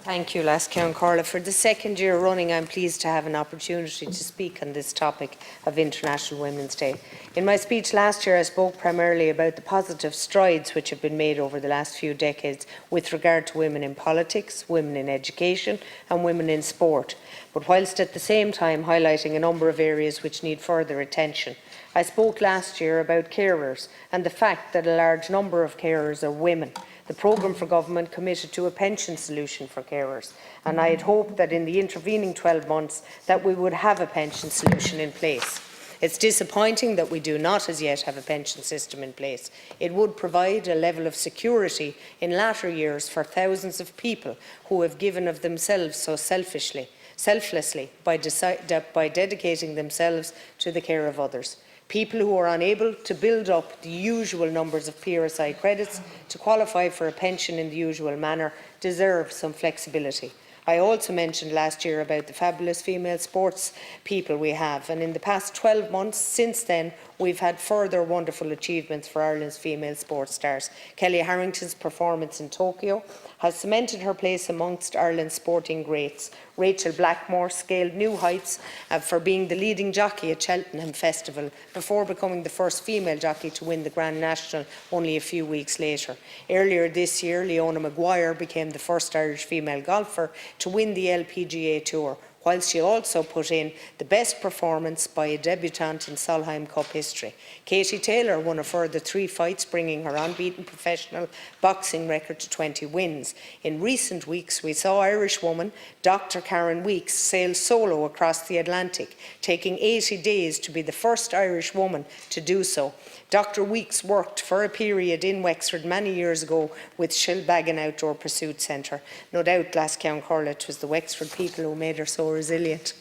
Thank you, Lascia Corla. For the second year running, I'm pleased to have an opportunity to speak on this topic of International Women's Day. In my speech last year, I spoke primarily about the positive strides which have been made over the last few decades with regard to women in politics, women in education and women in sport, but whilst at the same time highlighting a number of areas which need further attention. I spoke last year about carers and the fact that a large number of carers are women. The programme for government committed to a pension solution for carers, and I had hoped that in the intervening 12 months that we would have a pension solution in place. It's disappointing that we do not as yet have a pension system in place. It would provide a level of security in latter years for thousands of people who have given of themselves so selflessly by dedicating themselves to the care of others. People who are unable to build up the usual numbers of PRSI credits to qualify for a pension in the usual manner deserve some flexibility. I also mentioned last year about the fabulous female sports people we have, and in the past 12 months since then we've had further wonderful achievements for Ireland's female sports stars. Kelly Harrington's performance in Tokyo has cemented her place amongst Ireland's sporting greats. Rachel Blackmore scaled new heights for being the leading jockey at Cheltenham Festival before becoming the first female jockey to win the Grand National only a few weeks later. Earlier this year, Leona Maguire became the first Irish female golfer to win the LPGA Tour, whilst she also put in the best performance by a debutant in Solheim Cup history. Katie Taylor won a further 3 fights, bringing her unbeaten professional boxing record to 20 wins. In recent weeks, we saw Irish woman Dr. Karen Weeks sail solo across the Atlantic, taking 80 days to be the first Irish woman to do so. Dr. Weeks worked for a period in Wexford many years ago with Shilbagan Outdoor Pursuit Centre. No doubt, Lascia Corla, it was the Wexford people who made her so resilient.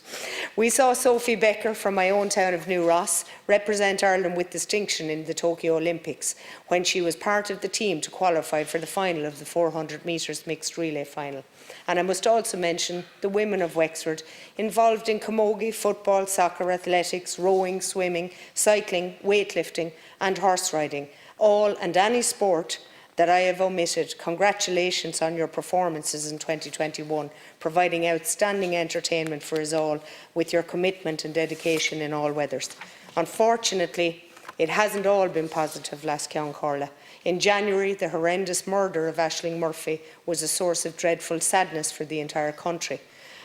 We saw Sophie Becker from my own town of New Ross represent Ireland with distinction in the Tokyo Olympics when she was part of the team to qualify for the final of the 400 metres mixed relay final. And I must also mention the women of Wexford involved in camogie, football, soccer, athletics, rowing, swimming, cycling, weightlifting and horse riding, all and any sport that I have omitted. Congratulations on your performances in 2021, providing outstanding entertainment for us all with your commitment and dedication in all weathers. Unfortunately, it hasn't all been positive, Lascia Corla. In January, the horrendous murder of Verona Murphy was a source of dreadful sadness for the entire country.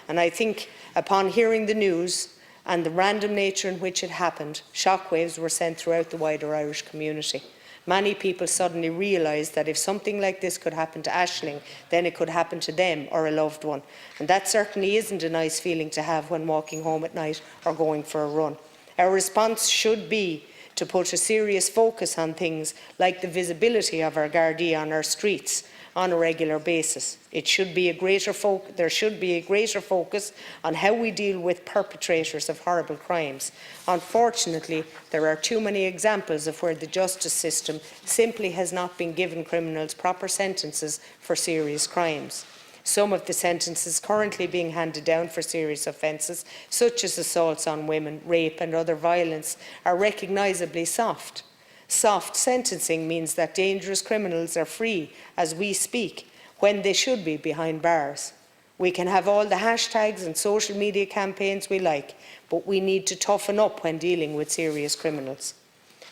And I think upon hearing the news and the random nature in which it happened, shockwaves were sent throughout the wider Irish community. Many people suddenly realised that if something like this could happen to Aisling, then it could happen to them or a loved one. And that certainly isn't a nice feeling to have when walking home at night or going for a run. Our response should be to put a serious focus on things like the visibility of our Gardaí on our streets on a regular basis. There should be a greater focus on how we deal with perpetrators of horrible crimes. Unfortunately, there are too many examples of where the justice system simply has not been given criminals proper sentences for serious crimes. Some of the sentences currently being handed down for serious offences, such as assaults on women, rape and other violence, are recognisably soft. Soft sentencing means that dangerous criminals are free as we speak, when they should be behind bars. We can have all the hashtags and social media campaigns we like, but we need to toughen up when dealing with serious criminals.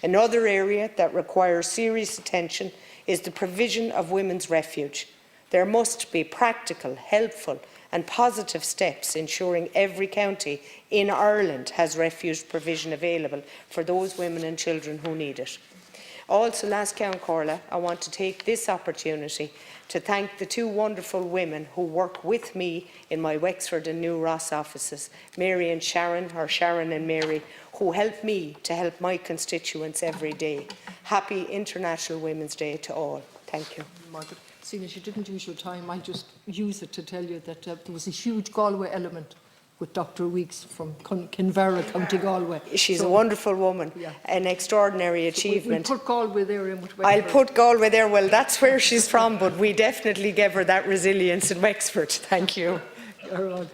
Another area that requires serious attention is the provision of women's refuge. There must be practical, helpful and positive steps ensuring every county in Ireland has refuge provision available for those women and children who need it. Also, Lascia Corla, I want to take this opportunity to thank the 2 wonderful women who work with me in my Wexford and New Ross offices, Mary and Sharon, or Sharon and Mary, who help me to help my constituents every day. Happy International Women's Day to all. Thank you. Margaret, seeing as you didn't use your time, I'll just use it to tell you that there was a huge Galway element with Dr. Weeks from Kinvara, County Galway. She's a wonderful woman, yeah. An extraordinary achievement. We'll put Galway there in with Wexford. I'll put Galway there. Well, that's where she's from, but we definitely gave her that resilience in Wexford. Thank you. You're on.